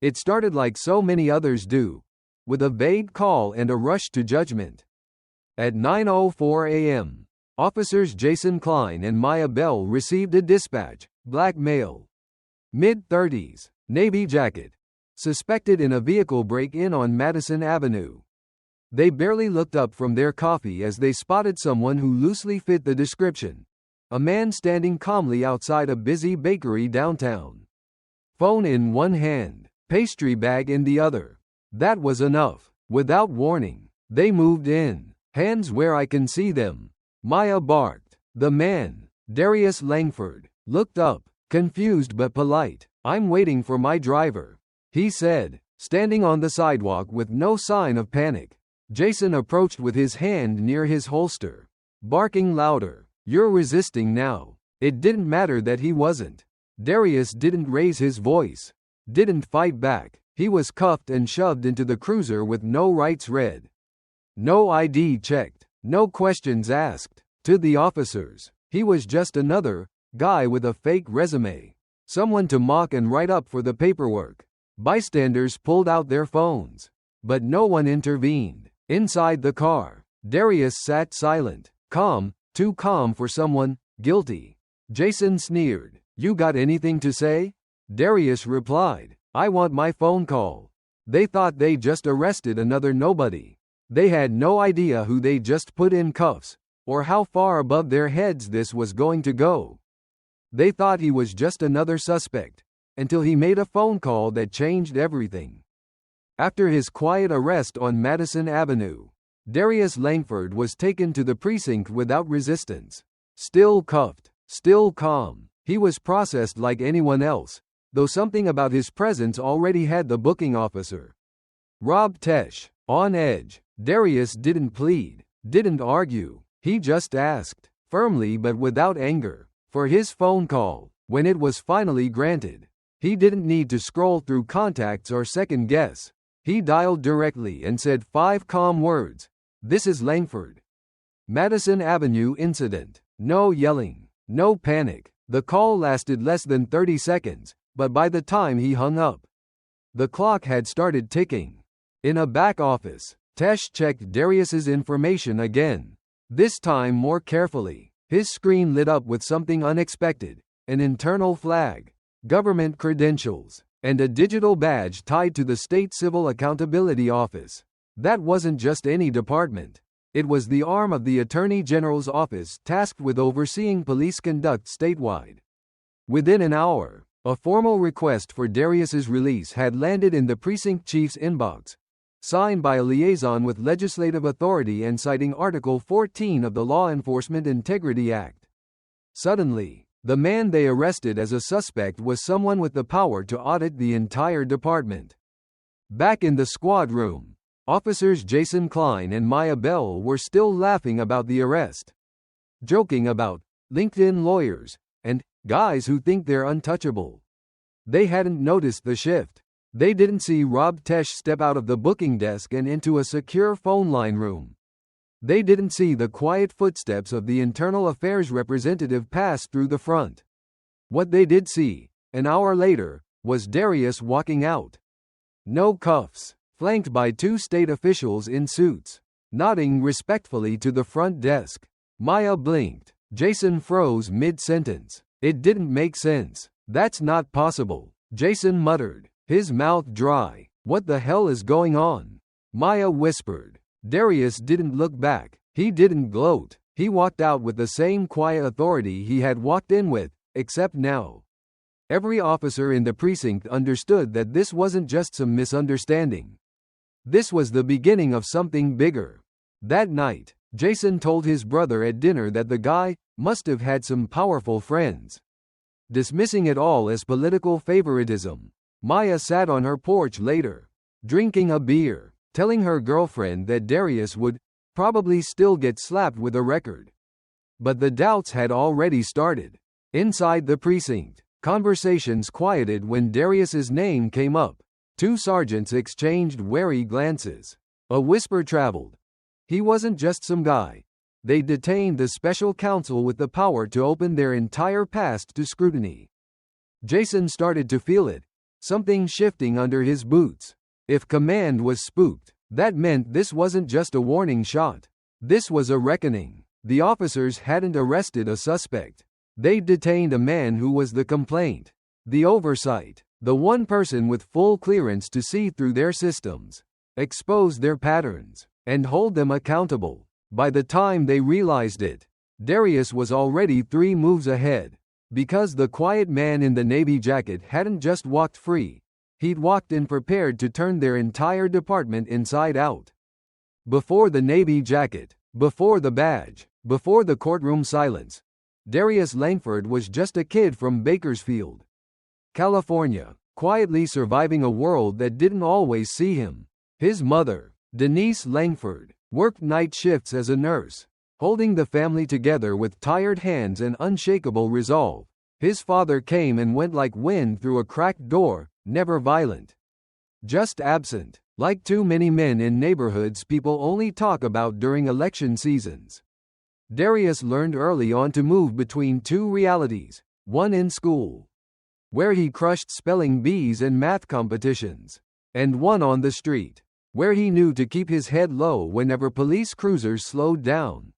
It started like so many others do, with a vague call and a rush to judgment. At 9:04 a.m., officers Jason Klein and Maya Bell received a dispatch, black male, mid-30s, navy jacket, suspected in a vehicle break-in on Madison Avenue. They barely looked up from their coffee as they spotted someone who loosely fit the description. A man standing calmly outside a busy bakery downtown. Phone in one hand, pastry bag in the other. That was enough. Without warning, they moved in. Hands where I can see them, Maya barked. The man, Darius Langford, looked up, confused but polite. I'm waiting for my driver, he said, standing on the sidewalk with no sign of panic. Jason approached with his hand near his holster, barking louder. You're resisting now. It didn't matter that he wasn't. Darius didn't raise his voice, didn't fight back. He was cuffed and shoved into the cruiser with no rights read, no ID checked, no questions asked. To the officers, he was just another guy with a fake resume, someone to mock and write up for the paperwork. Bystanders pulled out their phones, but no one intervened. Inside the car, Darius sat silent, calm, too calm for someone guilty. Jason sneered. You got anything to say? Darius replied, I want my phone call. They thought they just arrested another nobody. They had no idea who they just put in cuffs, or how far above their heads this was going to go. They thought he was just another suspect, until he made a phone call that changed everything. After his quiet arrest on Madison Avenue, Darius Langford was taken to the precinct without resistance. Still cuffed, still calm, he was processed like anyone else, though something about his presence already had the booking officer, Rob Tesh, on edge. Darius didn't plead, didn't argue, he just asked, firmly but without anger, for his phone call. When it was finally granted, he didn't need to scroll through contacts or second guess. He dialed directly and said 5 calm words. This is Langford. Madison Avenue incident. No yelling, no panic. The call lasted less than 30 seconds, but by the time he hung up, the clock had started ticking. In a back office, Tesh checked Darius's information again, this time more carefully. His screen lit up with something unexpected, an internal flag, government credentials, and a digital badge tied to the State Civil Accountability Office. That wasn't just any department. It was the arm of the Attorney General's office tasked with overseeing police conduct statewide. Within an hour, a formal request for Darius's release had landed in the precinct chief's inbox, signed by a liaison with legislative authority and citing Article 14 of the Law Enforcement Integrity Act. Suddenly, the man they arrested as a suspect was someone with the power to audit the entire department. Back in the squad room, officers Jason Klein and Maya Bell were still laughing about the arrest, joking about LinkedIn lawyers and guys who think they're untouchable. They hadn't noticed the shift. They didn't see Rob Tesh step out of the booking desk and into a secure phone line room. They didn't see the quiet footsteps of the internal affairs representative pass through the front. What they did see, an hour later, was Darius walking out. No cuffs, flanked by 2 state officials in suits, nodding respectfully to the front desk. Maya blinked. Jason froze mid-sentence. It didn't make sense. That's not possible, Jason muttered, his mouth dry. What the hell is going on? Maya whispered. Darius didn't look back. He didn't gloat. He walked out with the same quiet authority he had walked in with, except now. Every officer in the precinct understood that this wasn't just some misunderstanding. This was the beginning of something bigger. That night, Jason told his brother at dinner that the guy must have had some powerful friends. Dismissing it all as political favoritism, Maya sat on her porch later, drinking a beer, telling her girlfriend that Darius would probably still get slapped with a record. But the doubts had already started. Inside the precinct, conversations quieted when Darius's name came up. 2 sergeants exchanged wary glances. A whisper traveled. He wasn't just some guy. They detained the special counsel with the power to open their entire past to scrutiny. Jason started to feel it. something shifting under his boots. If command was spooked, that meant this wasn't just a warning shot. This was a reckoning. The officers hadn't arrested a suspect. They'd detained a man who was the complaint. The oversight, the one person with full clearance to see through their systems, expose their patterns, and hold them accountable. By the time they realized it, Darius was already 3 moves ahead. Because the quiet man in the navy jacket hadn't just walked free, he'd walked in prepared to turn their entire department inside out. Before the navy jacket, before the badge, before the courtroom silence, Darius Langford was just a kid from Bakersfield, California, quietly surviving a world that didn't always see him. His mother, Denise Langford, worked night shifts as a nurse, holding the family together with tired hands and unshakable resolve. His father came and went like wind through a cracked door, never violent, just absent, like too many men in neighborhoods people only talk about during election seasons. Darius learned early on to move between 2 realities, one in school, where he crushed spelling bees and math competitions, and one on the street, where he knew to keep his head low whenever police cruisers slowed down.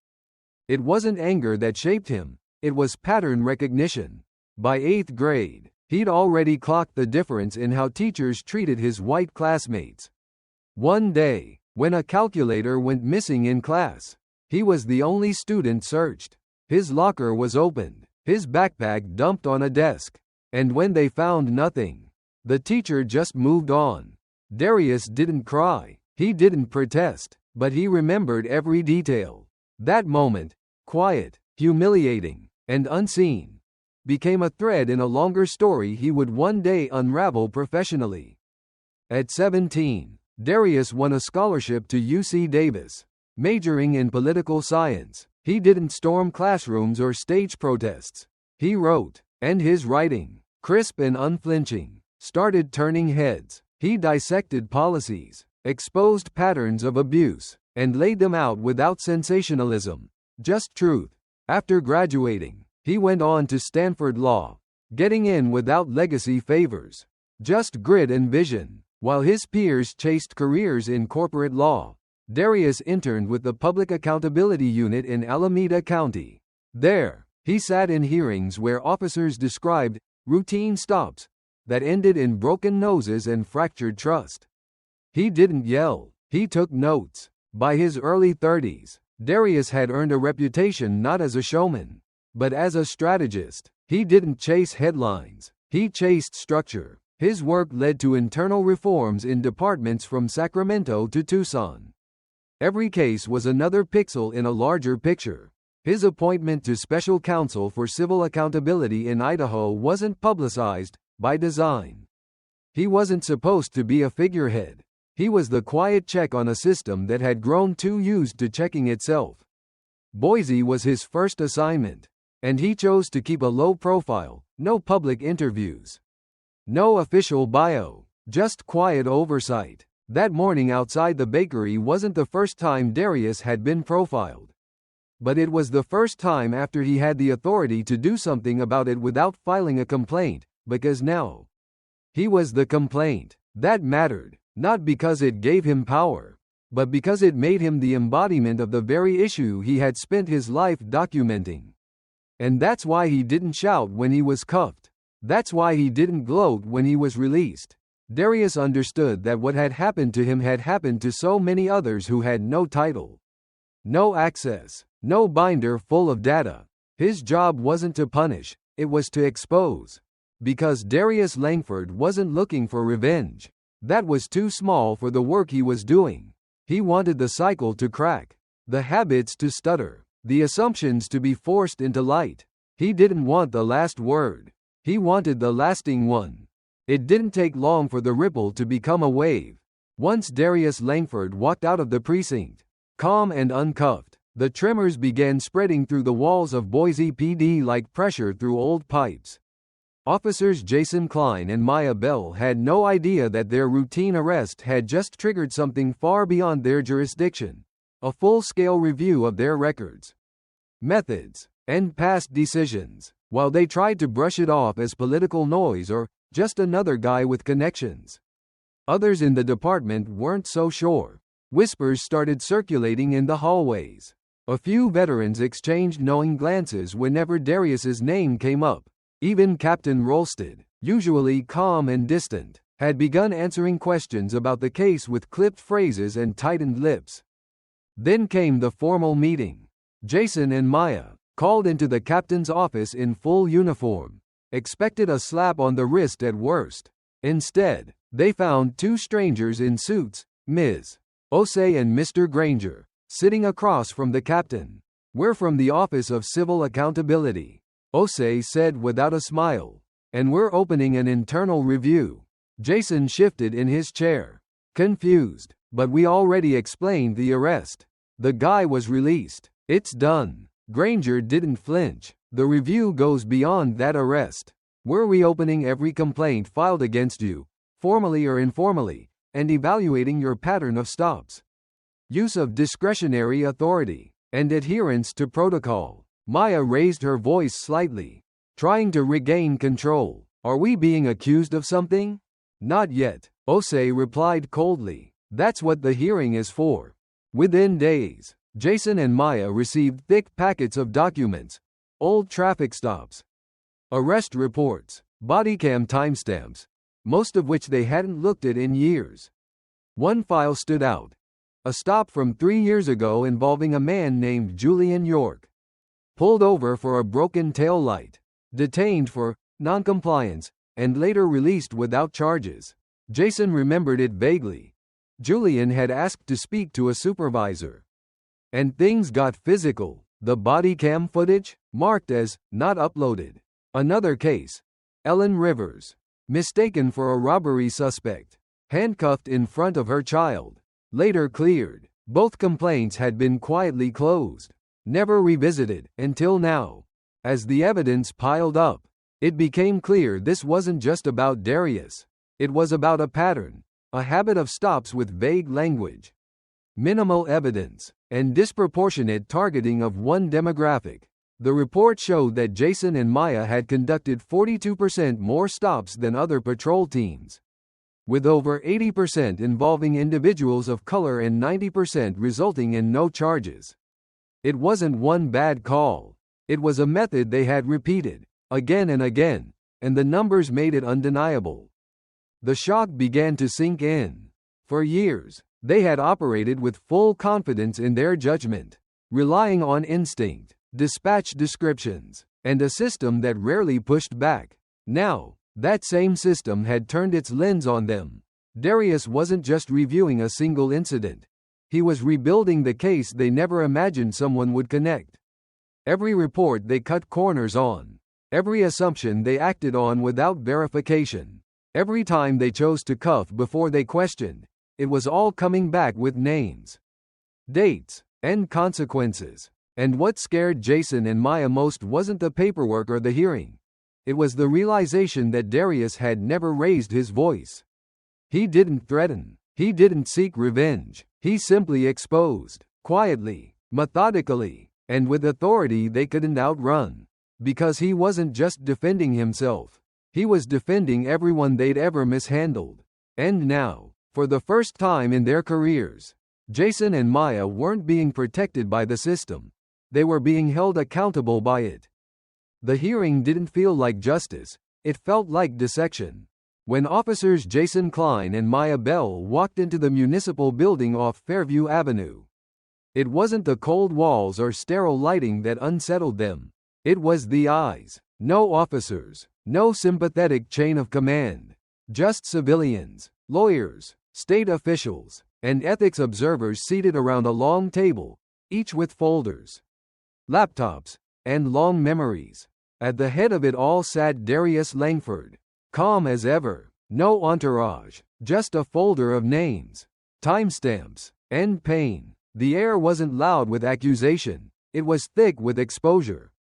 It wasn't anger that shaped him, it was pattern recognition. By 8th grade, he'd already clocked the difference in how teachers treated his white classmates. One day, when a calculator went missing in class, he was the only student searched. His locker was opened, his backpack dumped on a desk, and when they found nothing, the teacher just moved on. Darius didn't cry, he didn't protest, but he remembered every detail. That moment, quiet, humiliating, and unseen, became a thread in a longer story he would one day unravel professionally. At 17, Darius won a scholarship to UC Davis. Majoring in political science, he didn't storm classrooms or stage protests. He wrote, and his writing, crisp and unflinching, started turning heads. He dissected policies, exposed patterns of abuse, and laid them out without sensationalism, just truth. After graduating, he went on to Stanford Law, getting in without legacy favors, just grit and vision. While his peers chased careers in corporate law, Darius interned with the Public Accountability Unit in Alameda County. There, he sat in hearings where officers described routine stops that ended in broken noses and fractured trust. He didn't yell, he took notes. By his early 30s, Darius had earned a reputation not as a showman, but as a strategist. He didn't chase headlines, he chased structure. His work led to internal reforms in departments from Sacramento to Tucson. Every case was another pixel in a larger picture. His appointment to Special Counsel for Civil Accountability in Idaho wasn't publicized, by design. He wasn't supposed to be a figurehead. He was the quiet check on a system that had grown too used to checking itself. Boise was his first assignment, and he chose to keep a low profile, no public interviews, no official bio, just quiet oversight. That morning outside the bakery wasn't the first time Darius had been profiled. But it was the first time after he had the authority to do something about it without filing a complaint, because now he was the complaint. That mattered, not because it gave him power, but because it made him the embodiment of the very issue he had spent his life documenting. And that's why he didn't shout when he was cuffed. That's why he didn't gloat when he was released. Darius understood that what had happened to him had happened to so many others who had no title, no access, no binder full of data. His job wasn't to punish, it was to expose. Because Darius Langford wasn't looking for revenge. That was too small for the work he was doing. He wanted the cycle to crack, the habits to stutter, the assumptions to be forced into light. He didn't want the last word. He wanted the lasting one. It didn't take long for the ripple to become a wave. Once Darius Langford walked out of the precinct, calm and uncuffed, the tremors began spreading through the walls of Boise PD like pressure through old pipes. Officers Jason Klein and Maya Bell had no idea that their routine arrest had just triggered something far beyond their jurisdiction, a full-scale review of their records, methods, and past decisions. While they tried to brush it off as political noise or Just another guy with connections. Others in the department weren't so sure. Whispers started circulating in the hallways. A few veterans exchanged knowing glances whenever Darius's name came up. Even Captain Rolstad, usually calm and distant, had begun answering questions about the case with clipped phrases and tightened lips. Then came the formal meeting. Jason and Maya, called into the captain's office in full uniform, expected a slap on the wrist at worst. Instead, they found two strangers in suits, Ms. Osei and Mr. Granger, sitting across from the captain. "We're from the Office of Civil Accountability," Osei said without a smile, "and we're opening an internal review." Jason shifted in his chair, confused, "But we already explained the arrest. The guy was released. It's done." Granger didn't flinch. "The review goes beyond that arrest. We're reopening every complaint filed against you, formally or informally, and evaluating your pattern of stops, use of discretionary authority, and adherence to protocol." Maya raised her voice slightly, trying to regain control. "Are we being accused of something?" "Not yet," Osei replied coldly. "That's what the hearing is for." Within days, Jason and Maya received thick packets of documents, old traffic stops, arrest reports, bodycam timestamps, most of which they hadn't looked at in years. One file stood out. A stop from 3 years ago involving a man named Julian York. Pulled over for a broken tail light, detained for noncompliance, and later released without charges. Jason remembered it vaguely. Julian had asked to speak to a supervisor. And things got physical. The body cam footage, marked as not uploaded. Another case. Ellen Rivers, mistaken for a robbery suspect, handcuffed in front of her child, later cleared. Both complaints had been quietly closed, never revisited, until now. As the evidence piled up, it became clear this wasn't just about Darius. It was about a pattern, a habit of stops with vague language, minimal evidence, and disproportionate targeting of one demographic. The report showed that Jason and Maya had conducted 42% more stops than other patrol teams, with over 80% involving individuals of color and 90% resulting in no charges. It wasn't one bad call. It was a method they had repeated, again and again, and the numbers made it undeniable. The shock began to sink in. For years, they had operated with full confidence in their judgment, relying on instinct, dispatch descriptions, and a system that rarely pushed back. Now, that same system had turned its lens on them. Darius wasn't just reviewing a single incident. He was rebuilding the case they never imagined someone would connect. Every report they cut corners on. Every assumption they acted on without verification. Every time they chose to cuff before they questioned, it was all coming back with names, dates, and consequences. And what scared Jason and Maya most wasn't the paperwork or the hearing. It was the realization that Darius had never raised his voice. He didn't threaten. He didn't seek revenge. He simply exposed, quietly, methodically, and with authority they couldn't outrun. Because he wasn't just defending himself. He was defending everyone they'd ever mishandled. And now, for the first time in their careers, Jason and Maya weren't being protected by the system. They were being held accountable by it. The hearing didn't feel like justice. It felt like dissection. When officers Jason Klein and Maya Bell walked into the municipal building off Fairview Avenue, it wasn't the cold walls or sterile lighting that unsettled them. It was the eyes. No officers, no sympathetic chain of command. Just civilians, lawyers, state officials, and ethics observers seated around a long table, each with folders, laptops, and long memories. At the head of it all sat Darius Langford, calm as ever. No entourage, just a folder of names, timestamps, and pain. The air wasn't loud with accusation. It was thick with exposure.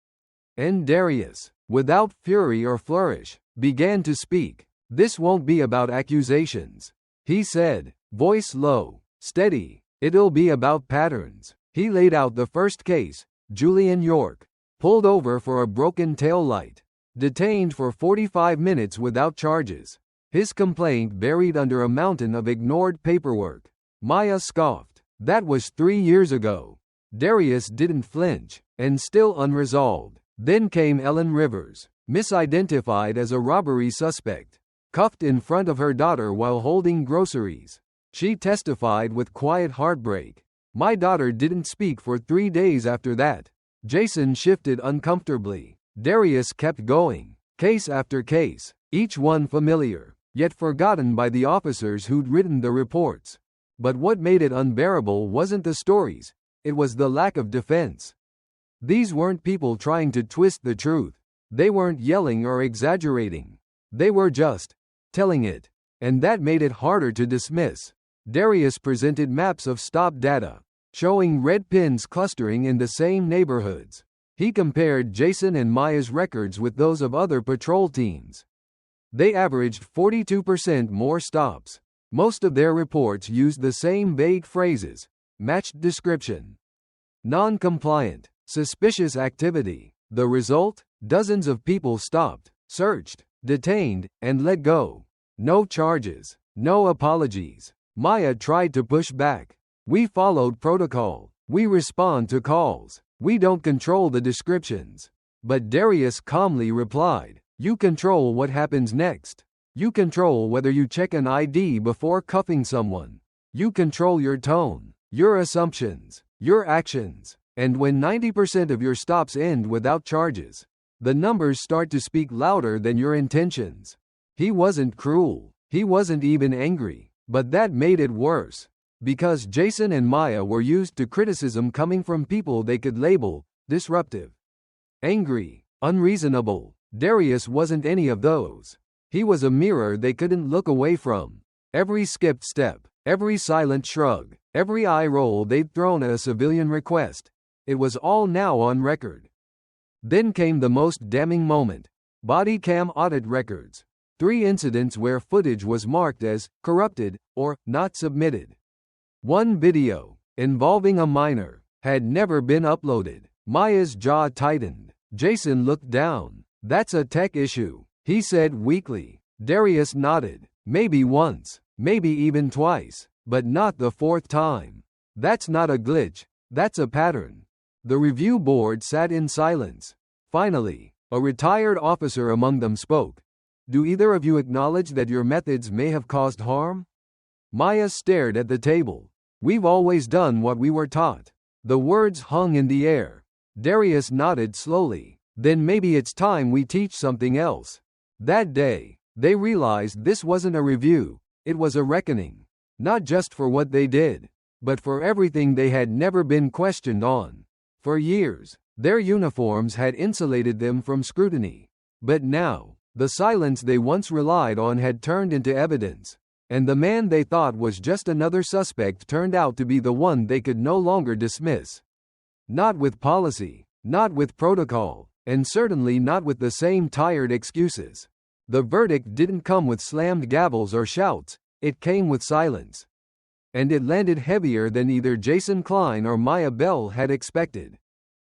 And Darius, without fury or flourish, began to speak. "This won't be about accusations," he said, voice low, steady. "It'll be about patterns." He laid out the first case, Julian York, pulled over for a broken tail light, Detained for 45 minutes without charges. His complaint buried under a mountain of ignored paperwork. Maya scoffed. That was 3 years ago. Darius didn't flinch, and still unresolved. Then came Ellen Rivers, misidentified as a robbery suspect, cuffed in front of her daughter while holding groceries. She testified with quiet heartbreak. My daughter didn't speak for 3 days after that. Jason shifted uncomfortably. Darius kept going, case after case, each one familiar, yet forgotten by the officers who'd written the reports. But what made it unbearable wasn't the stories, it was the lack of defense. These weren't people trying to twist the truth. They weren't yelling or exaggerating. They were just telling it. And that made it harder to dismiss. Darius presented maps of stop data, showing red pins clustering in the same neighborhoods. He compared Jason and Maya's records with those of other patrol teams. They averaged 42% more stops. Most of their reports used the same vague phrases, matched description, non-compliant, suspicious activity. The result? Dozens of people stopped, searched, detained, and let go. No charges, no apologies. Maya tried to push back. We followed protocol. We respond to calls. We don't control the descriptions. But Darius calmly replied, you control what happens next. You control whether you check an ID before cuffing someone. You control your tone, your assumptions, your actions. And when 90% of your stops end without charges, the numbers start to speak louder than your intentions. He wasn't cruel. He wasn't even angry. But that made it worse. Because Jason and Maya were used to criticism coming from people they could label disruptive, angry, unreasonable. Darius wasn't any of those. He was a mirror they couldn't look away from. Every skipped step, every silent shrug, every eye roll they'd thrown at a civilian request, it was all now on record. Then came the most damning moment. Body cam audit records. 3 incidents where footage was marked as corrupted or not submitted. One video, involving a minor, had never been uploaded. Maya's jaw tightened. Jason looked down. That's a tech issue, he said weakly. Darius nodded. Maybe once, maybe even twice, but not the 4th time. That's not a glitch, that's a pattern. The review board sat in silence. Finally, a retired officer among them spoke. Do either of you acknowledge that your methods may have caused harm? Maya stared at the table. We've always done what we were taught. The words hung in the air. Darius nodded slowly. Then maybe it's time we teach something else. That day, they realized this wasn't a review, it was a reckoning. Not just for what they did, but for everything they had never been questioned on. For years, their uniforms had insulated them from scrutiny. But now, the silence they once relied on had turned into evidence. And the man they thought was just another suspect turned out to be the one they could no longer dismiss. Not with policy, not with protocol, and certainly not with the same tired excuses. The verdict didn't come with slammed gavels or shouts, it came with silence. And it landed heavier than either Jason Klein or Maya Bell had expected.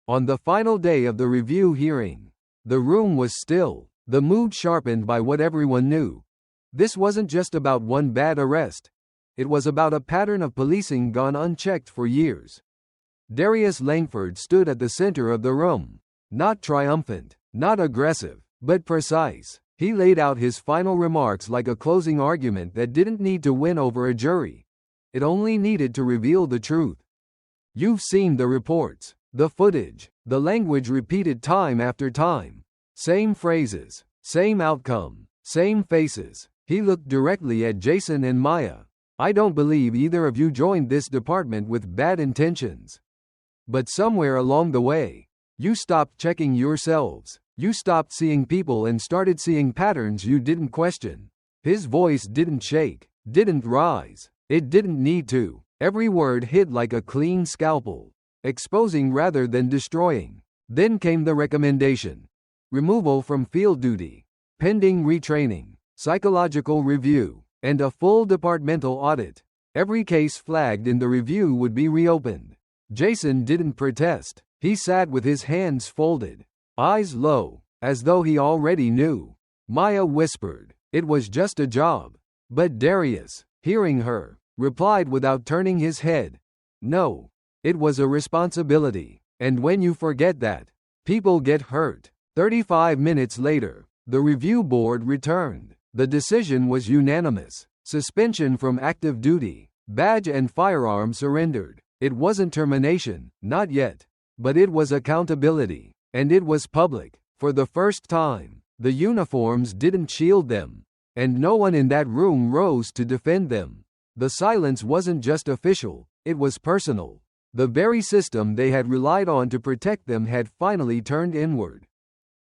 On the final day of the review hearing, the room was still, the mood sharpened by what everyone knew. This wasn't just about one bad arrest. It was about a pattern of policing gone unchecked for years. Darius Langford stood at the center of the room. Not triumphant, not aggressive, but precise. He laid out his final remarks like a closing argument that didn't need to win over a jury. It only needed to reveal the truth. You've seen the reports, the footage, the language repeated time after time. Same phrases, same outcome, same faces. He looked directly at Jason and Maya. I don't believe either of you joined this department with bad intentions. But somewhere along the way, you stopped checking yourselves. You stopped seeing people and started seeing patterns you didn't question. His voice didn't shake, didn't rise. It didn't need to. Every word hit like a clean scalpel, exposing rather than destroying. Then came the recommendation. Removal from field duty, pending retraining, psychological review, and a full departmental audit. Every case flagged in the review would be reopened. Jason didn't protest. He sat with his hands folded, eyes low, as though he already knew. Maya whispered, "It was just a job." But Darius, hearing her, replied without turning his head, "No. It was a responsibility. And when you forget that, people get hurt." 35 minutes later, the review board returned. The decision was unanimous. Suspension from active duty, badge and firearm surrendered. It wasn't termination, not yet. But it was accountability. And it was public. For the first time, the uniforms didn't shield them. And no one in that room rose to defend them. The silence wasn't just official, it was personal. The very system they had relied on to protect them had finally turned inward.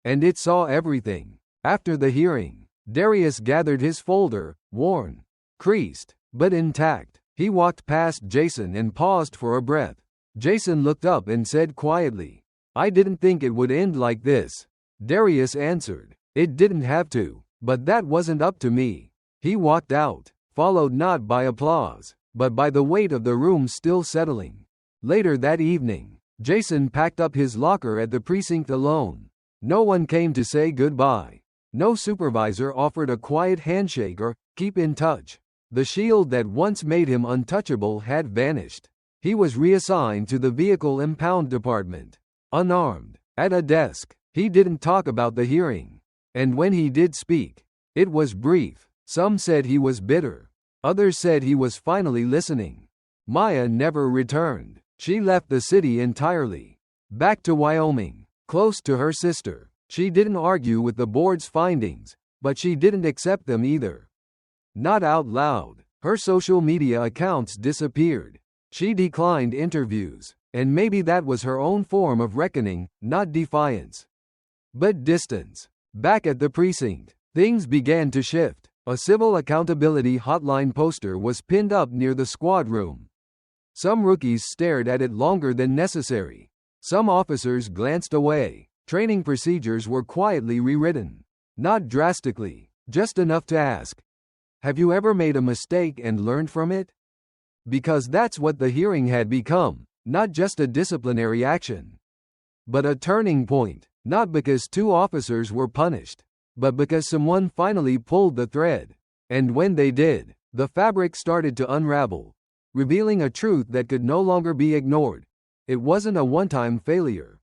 And it saw everything. After the hearing, Darius gathered his folder, worn, creased, but intact. He walked past Jason and paused for a breath. Jason looked up and said quietly, "I didn't think it would end like this." Darius answered, "It didn't have to, but that wasn't up to me." He walked out, followed not by applause, but by the weight of the room still settling. Later that evening, Jason packed up his locker at the precinct alone. No one came to say goodbye. No supervisor offered a quiet handshake or keep in touch. The shield that once made him untouchable had vanished. He was reassigned to the vehicle impound department. Unarmed, at a desk, he didn't talk about the hearing. And when he did speak, it was brief. Some said he was bitter. Others said he was finally listening. Maya never returned. She left the city entirely. Back to Wyoming, close to her sister. She didn't argue with the board's findings, but she didn't accept them either. Not out loud. Her social media accounts disappeared. She declined interviews, and maybe that was her own form of reckoning, not defiance, but distance. Back at the precinct, things began to shift. A civil accountability hotline poster was pinned up near the squad room. Some rookies stared at it longer than necessary. Some officers glanced away. Training procedures were quietly rewritten. Not drastically, just enough to ask, "Have you ever made a mistake and learned from it?" Because that's what the hearing had become, not just a disciplinary action, but a turning point. Not because two officers were punished, but because someone finally pulled the thread. And when they did, the fabric started to unravel, revealing a truth that could no longer be ignored. It wasn't a one-time failure.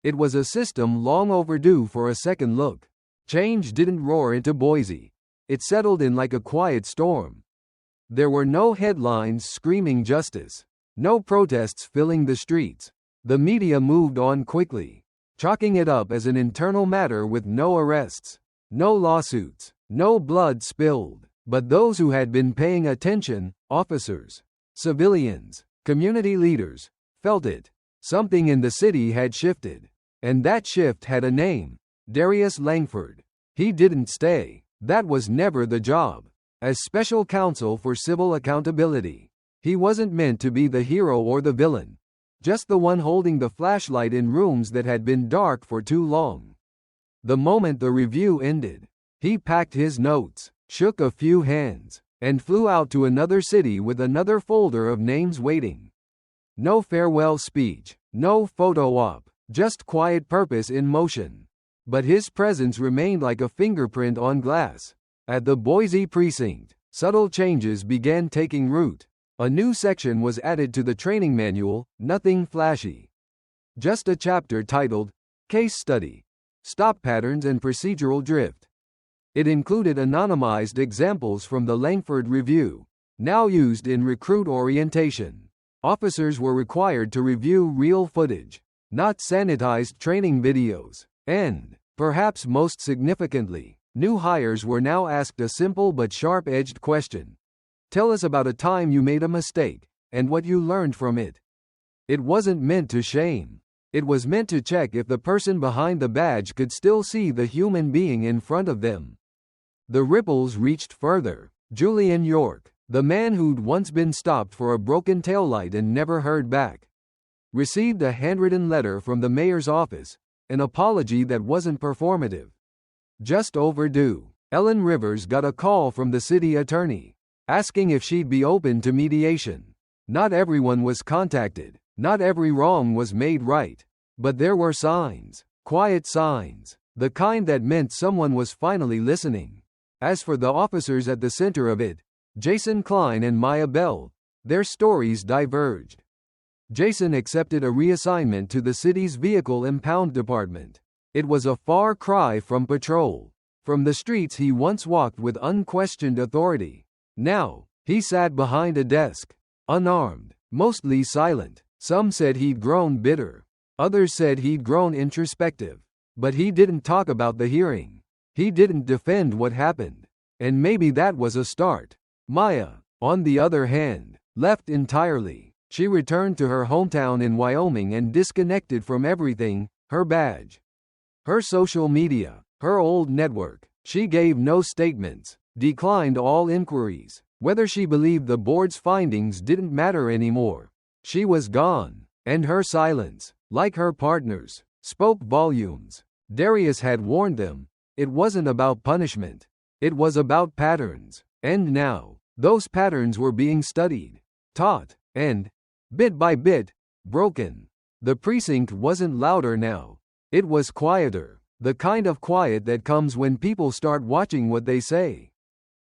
It was a system long overdue for a second look. Change didn't roar into Boise. It settled in like a quiet storm. There were no headlines screaming justice, no protests filling the streets. The media moved on quickly, chalking it up as an internal matter with no arrests, no lawsuits, no blood spilled. But those who had been paying attention, officers, civilians, community leaders, felt it. Something in the city had shifted. And that shift had a name: Darius Langford. He didn't stay. That was never the job. As special counsel for civil accountability, he wasn't meant to be the hero or the villain, just the one holding the flashlight in rooms that had been dark for too long. The moment the review ended, he packed his notes, shook a few hands, and flew out to another city with another folder of names waiting. No farewell speech, no photo op, just quiet purpose in motion. But his presence remained like a fingerprint on glass. At the Boise precinct, subtle changes began taking root. A new section was added to the training manual, nothing flashy. Just a chapter titled, Case Study, Stop Patterns and Procedural Drift. It included anonymized examples from the Langford Review, now used in recruit orientation. Officers were required to review real footage, not sanitized training videos. And, perhaps most significantly, new hires were now asked a simple but sharp-edged question. Tell us about a time you made a mistake, and what you learned from it. It wasn't meant to shame. It was meant to check if the person behind the badge could still see the human being in front of them. The ripples reached further. Julian York, the man who'd once been stopped for a broken taillight and never heard back, received a handwritten letter from the mayor's office, an apology that wasn't performative, just overdue. Ellen Rivers got a call from the city attorney, asking if she'd be open to mediation. Not everyone was contacted, not every wrong was made right, but there were signs, quiet signs. The kind that meant someone was finally listening. As for the officers at the center of it, Jason Klein and Maya Bell, their stories diverged. Jason accepted a reassignment to the city's vehicle impound department. It was a far cry from patrol, from the streets he once walked with unquestioned authority. Now, he sat behind a desk, unarmed, mostly silent. Some said he'd grown bitter. Others said he'd grown introspective. But he didn't talk about the hearing. He didn't defend what happened. And maybe that was a start. Maya, on the other hand, left entirely. She returned to her hometown in Wyoming and disconnected from everything, her badge, her social media, her old network. She gave no statements, declined all inquiries. Whether she believed the board's findings didn't matter anymore. She was gone, and her silence, like her partner's, spoke volumes. Darius had warned them. It wasn't about punishment. It was about patterns. And now, those patterns were being studied, taught, and, bit by bit, broken. The precinct wasn't louder now. It was quieter. The kind of quiet that comes when people start watching what they say,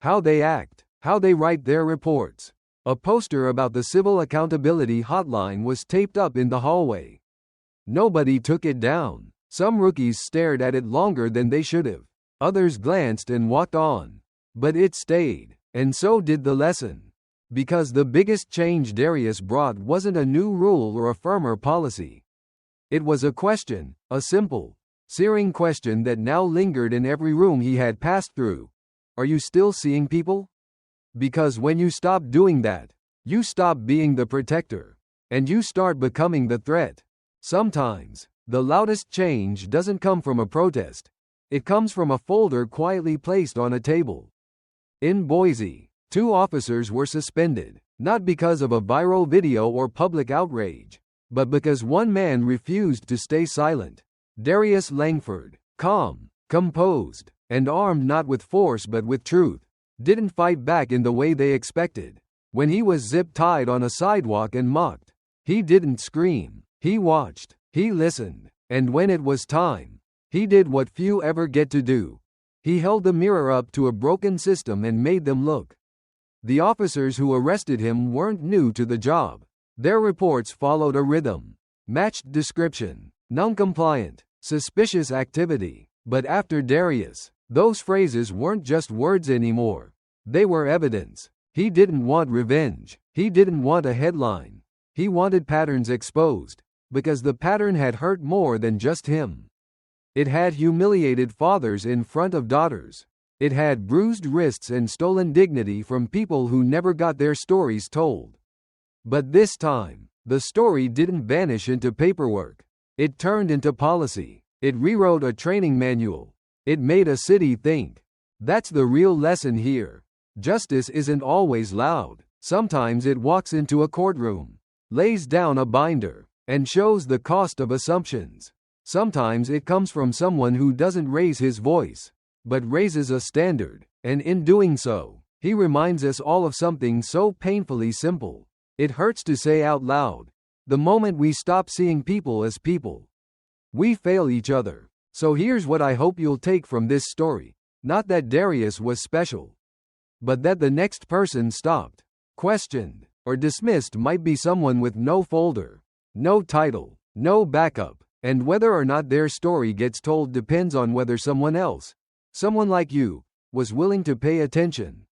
how they act, how they write their reports. A poster about the Civil Accountability Hotline was taped up in the hallway. Nobody took it down. Some rookies stared at it longer than they should have. Others glanced and walked on. But it stayed, and so did the lesson. Because the biggest change Darius brought wasn't a new rule or a firmer policy. It was a question, a simple, searing question that now lingered in every room he had passed through. Are you still seeing people? Because when you stop doing that, you stop being the protector, and you start becoming the threat. Sometimes, the loudest change doesn't come from a protest. It comes from a folder quietly placed on a table. In Boise, 2 officers were suspended, not because of a viral video or public outrage, but because one man refused to stay silent. Darius Langford, calm, composed, and armed not with force but with truth, didn't fight back in the way they expected. When he was zip-tied on a sidewalk and mocked, he didn't scream. He watched, he listened, and when it was time, he did what few ever get to do. He held the mirror up to a broken system and made them look. The officers who arrested him weren't new to the job. Their reports followed a rhythm, matched description, non-compliant, suspicious activity. But after Darius, those phrases weren't just words anymore. They were evidence. He didn't want revenge. He didn't want a headline. He wanted patterns exposed, because the pattern had hurt more than just him. It had humiliated fathers in front of daughters. It had bruised wrists and stolen dignity from people who never got their stories told. But this time, the story didn't vanish into paperwork. It turned into policy. It rewrote a training manual. It made a city think. That's the real lesson here. Justice isn't always loud. Sometimes it walks into a courtroom, lays down a binder, and shows the cost of assumptions. Sometimes it comes from someone who doesn't raise his voice, but raises a standard, and in doing so, he reminds us all of something so painfully simple. It hurts to say out loud. The moment we stop seeing people as people, we fail each other. So here's what I hope you'll take from this story. Not that Darius was special, but that the next person stopped, questioned, or dismissed might be someone with no folder, no title, no backup, and whether or not their story gets told depends on whether someone else, someone like you, was willing to pay attention.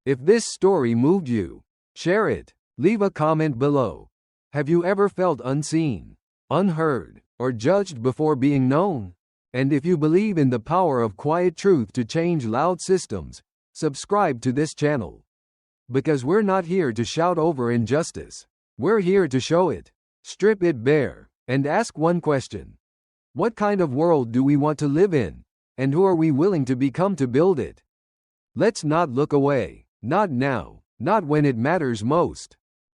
If this story moved you, share it. Leave a comment below. Have you ever felt unseen, unheard, or judged before being known? And if you believe in the power of quiet truth to change loud systems, subscribe to this channel. Because we're not here to shout over injustice. We're here to show it, strip it bare, and ask one question. What kind of world do we want to live in? And who are we willing to become to build it? Let's not look away. Not now. Not when it matters most.